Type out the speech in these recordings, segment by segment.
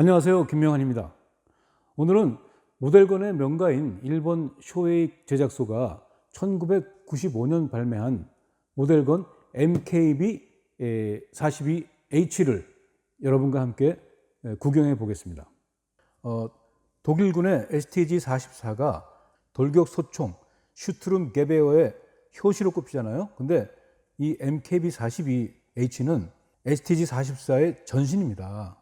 안녕하세요, 김명환입니다. 오늘은 모델건의 명가인 일본 쇼웨이 제작소가 1995년 발매한 모델건 MKB-42H를 여러분과 함께 구경해 보겠습니다. 독일군의 STG-44가 돌격 소총 슈트룸 게베어의 효시로 꼽히잖아요. 근데 이 MKB-42H는 STG-44의 전신입니다.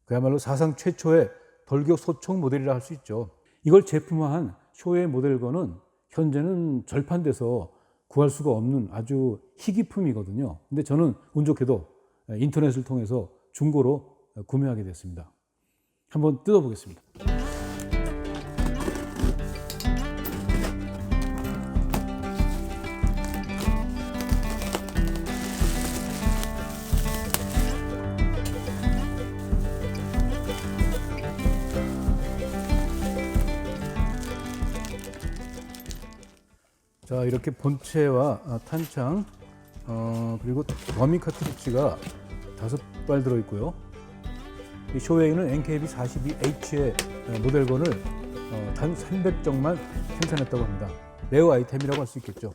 그야말로 사상 최초의 돌격 소총 모델이라 할 수 있죠. 이걸 제품화한 쇼웨이 모델건은 현재는 절판돼서 구할 수가 없는 아주 희귀품이거든요. 근데 저는 운 좋게도 인터넷을 통해서 중고로 구매하게 됐습니다. 한번 뜯어보겠습니다. 자, 이렇게 본체와 탄창 그리고 더미 카트리지가 5발 들어있고요. 이 쇼웨이는 MKB-42H의 모델건을 단 300정만 생산했다고 합니다. 레어 아이템이라고 할 수 있겠죠.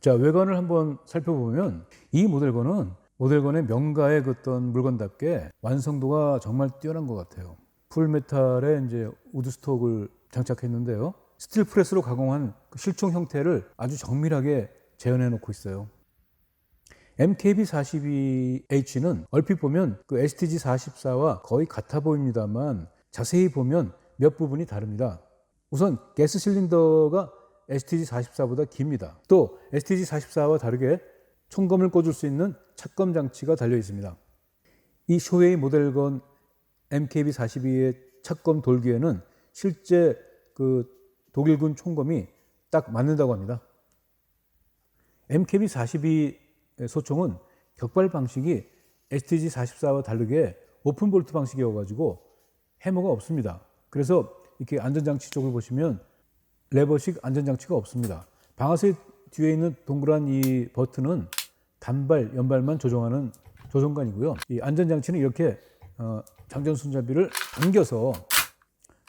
자, 외관을 한번 살펴보면 이 모델건의 명가의 어떤 물건답게 완성도가 정말 뛰어난 것 같아요. 풀메탈에 이제 우드스톡을 장착했는데요. 스틸 프레스로 가공한 그 실총 형태를 아주 정밀하게 재현해 놓고 있어요. MKB-42H는 얼핏 보면 그 STG-44와 거의 같아 보입니다만 자세히 보면 몇 부분이 다릅니다. 우선 가스 실린더가 STG-44보다 깁니다. 또 STG-44와 다르게 총검을 꽂을 수 있는 착검 장치가 달려 있습니다. 이 쇼웨이 모델건 MKB-42의 착검 돌기에는 실제 그 독일군 총검이 딱 맞는다고 합니다. MKB-42 소총은 격발 방식이 STG-44와 다르게 오픈 볼트 방식이어가지고 해머가 없습니다. 그래서 이렇게 안전장치 쪽을 보시면 레버식 안전장치가 없습니다. 방아쇠 뒤에 있는 동그란 이 버튼은 단발, 연발만 조정하는 조정관이고요. 이 안전장치는 이렇게 장전 손잡이를 당겨서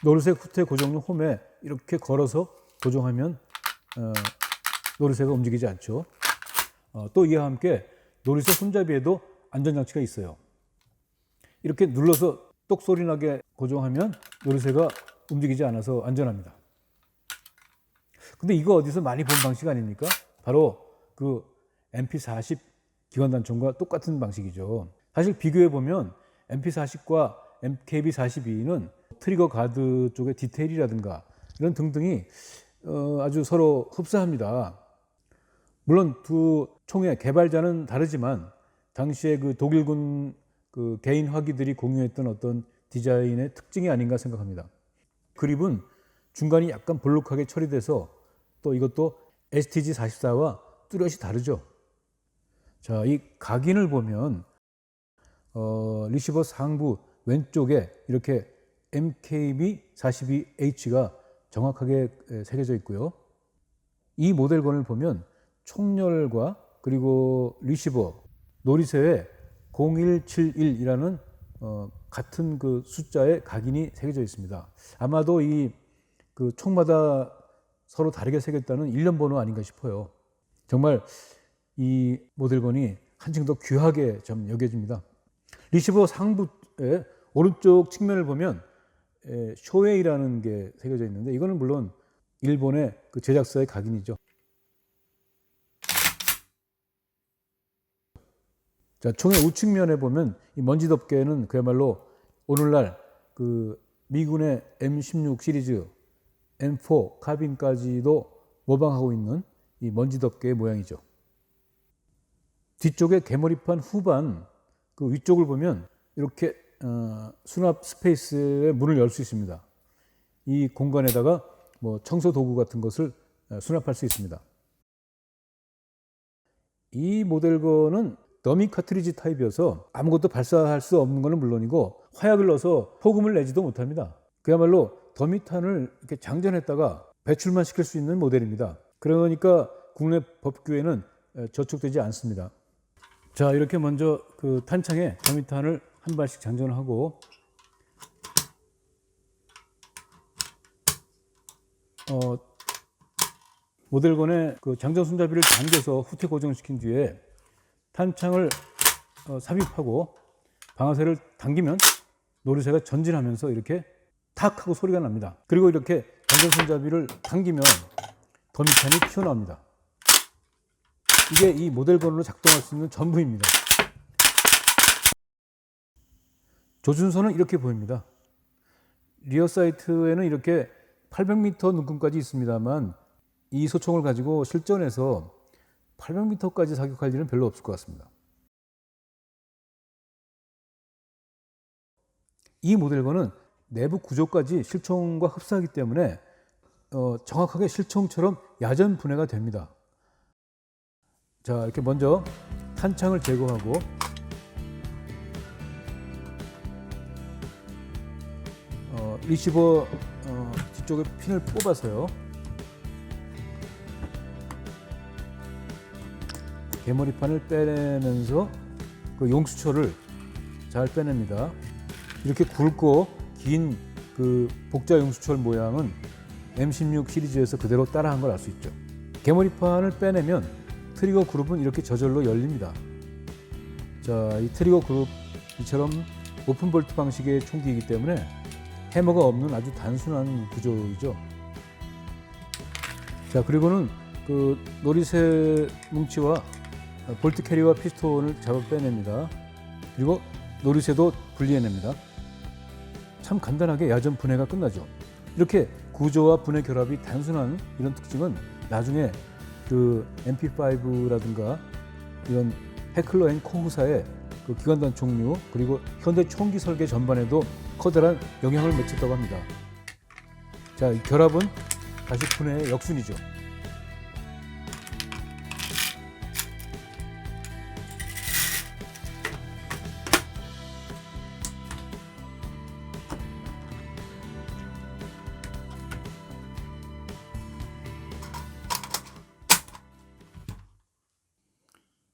노르색 후퇴 고정용 홈에 이렇게 걸어서 고정하면 노르쇠가 움직이지 않죠. 또 이와 함께 노르쇠 손잡이에도 안전장치가 있어요. 이렇게 눌러서 똑 소리 나게 고정하면 노르쇠가 움직이지 않아서 안전합니다. 근데 이거 어디서 많이 본 방식 아닙니까? 바로 그 MP40 기관단총과 똑같은 방식이죠. 사실 비교해 보면 MP40과 MKB-42는 트리거 가드 쪽의 디테일이라든가 이런 등등이 아주 서로 흡사합니다. 물론 두 총의 개발자는 다르지만 당시에 그 독일군 그 개인 화기들이 공유했던 어떤 디자인의 특징이 아닌가 생각합니다. 그립은 중간이 약간 볼록하게 처리돼서 또 이것도 STG-44와 뚜렷이 다르죠. 자, 이 각인을 보면 리시버 상부 왼쪽에 이렇게 MKB-42H가 정확하게 새겨져 있고요. 이 모델건을 보면 총열과 그리고 리시버, 노리쇠에 0171이라는 같은 그 숫자의 각인이 새겨져 있습니다. 아마도 이 그 총마다 서로 다르게 새겼다는 일련 번호 아닌가 싶어요. 정말 이 모델건이 한층 더 귀하게 좀 여겨집니다. 리시버 상부의 오른쪽 측면을 보면 쇼웨이라는 게 새겨져 있는데 이거는 물론 일본의 그 제작사의 각인이죠. 자, 총의 우측면에 보면 이 먼지 덮개는 그야말로 오늘날 그 미군의 M16 시리즈 M4 카빈까지도 모방하고 있는 이 먼지 덮개의 모양이죠. 뒤쪽에 개머리판 후반 그 위쪽을 보면 이렇게 수납 스페이스에 문을 열 수 있습니다. 이 공간에다가 뭐 청소 도구 같은 것을 수납할 수 있습니다. 이 모델건은 더미 카트리지 타입이어서 아무것도 발사할 수 없는 것은 물론이고 화약을 넣어서 포금을 내지도 못합니다. 그야말로 더미탄을 이렇게 장전했다가 배출만 시킬 수 있는 모델입니다. 그러니까 국내 법규에는 저촉되지 않습니다. 자, 이렇게 먼저 그 탄창에 더미탄을 한 발씩 장전을 하고 모델건의 그 장전 손잡이를 당겨서 후퇴 고정시킨 뒤에 탄창을 삽입하고 방아쇠를 당기면 노리쇠가 전진하면서 이렇게 탁 하고 소리가 납니다. 그리고 이렇게 장전 손잡이를 당기면 더미탄이 튀어나옵니다. 이게 이 모델건으로 작동할 수 있는 전부입니다. 조준선은 이렇게 보입니다. 리어 사이트에는 이렇게 800m 눈금까지 있습니다만 이 소총을 가지고 실전에서 800m까지 사격할 일은 별로 없을 것 같습니다. 이 모델건은 내부 구조까지 실총과 흡사하기 때문에 정확하게 실총처럼 야전 분해가 됩니다. 자, 이렇게 먼저 탄창을 제거하고 리시버 뒤쪽에 핀을 뽑아서요. 개머리판을 빼내면서 그 용수철을 잘 빼냅니다. 이렇게 굵고 긴 그 복자 용수철 모양은 M16 시리즈에서 그대로 따라한 걸 알 수 있죠. 개머리판을 빼내면 트리거 그룹은 이렇게 저절로 열립니다. 자, 이 트리거 그룹 이처럼 오픈 볼트 방식의 총기이기 때문에 해머가 없는 아주 단순한 구조이죠. 자, 그리고는 그 노리쇠 뭉치와 볼트 캐리와 피스톤을 잡아 빼냅니다. 그리고 노리쇠도 분리해냅니다. 참 간단하게 야전 분해가 끝나죠. 이렇게 구조와 분해 결합이 단순한 이런 특징은 나중에 그 MP5라든가 이런 해클러 앤 코흐사의 그 기관단 종류 그리고 현대 총기 설계 전반에도 커다란 영향을 미쳤다고 합니다. 자, 이 결합은 다시 분해의 역순이죠.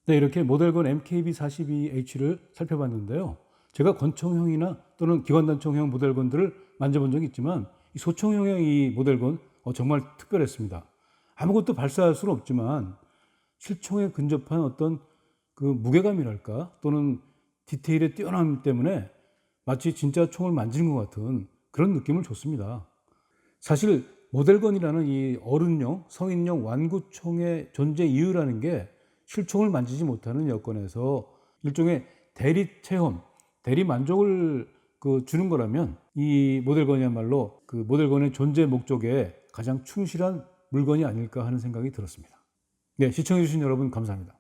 네, 이렇게 모델건 MKB-42H를 살펴봤는데요. 제가 권총형이나 또는 기관단총형 모델건들을 만져본 적이 있지만 이 소총형의 이 모델건 정말 특별했습니다. 아무것도 발사할 수는 없지만 실총에 근접한 어떤 그 무게감이랄까 또는 디테일의 뛰어남 때문에 마치 진짜 총을 만지는 것 같은 그런 느낌을 줬습니다. 사실 모델건이라는 이 어른용, 성인용 완구총의 존재 이유라는 게 실총을 만지지 못하는 여건에서 일종의 대리 체험, 대리 만족을 주는 거라면 이 모델건이야말로 그 모델건의 존재 목적에 가장 충실한 물건이 아닐까 하는 생각이 들었습니다. 네, 시청해주신 여러분 감사합니다.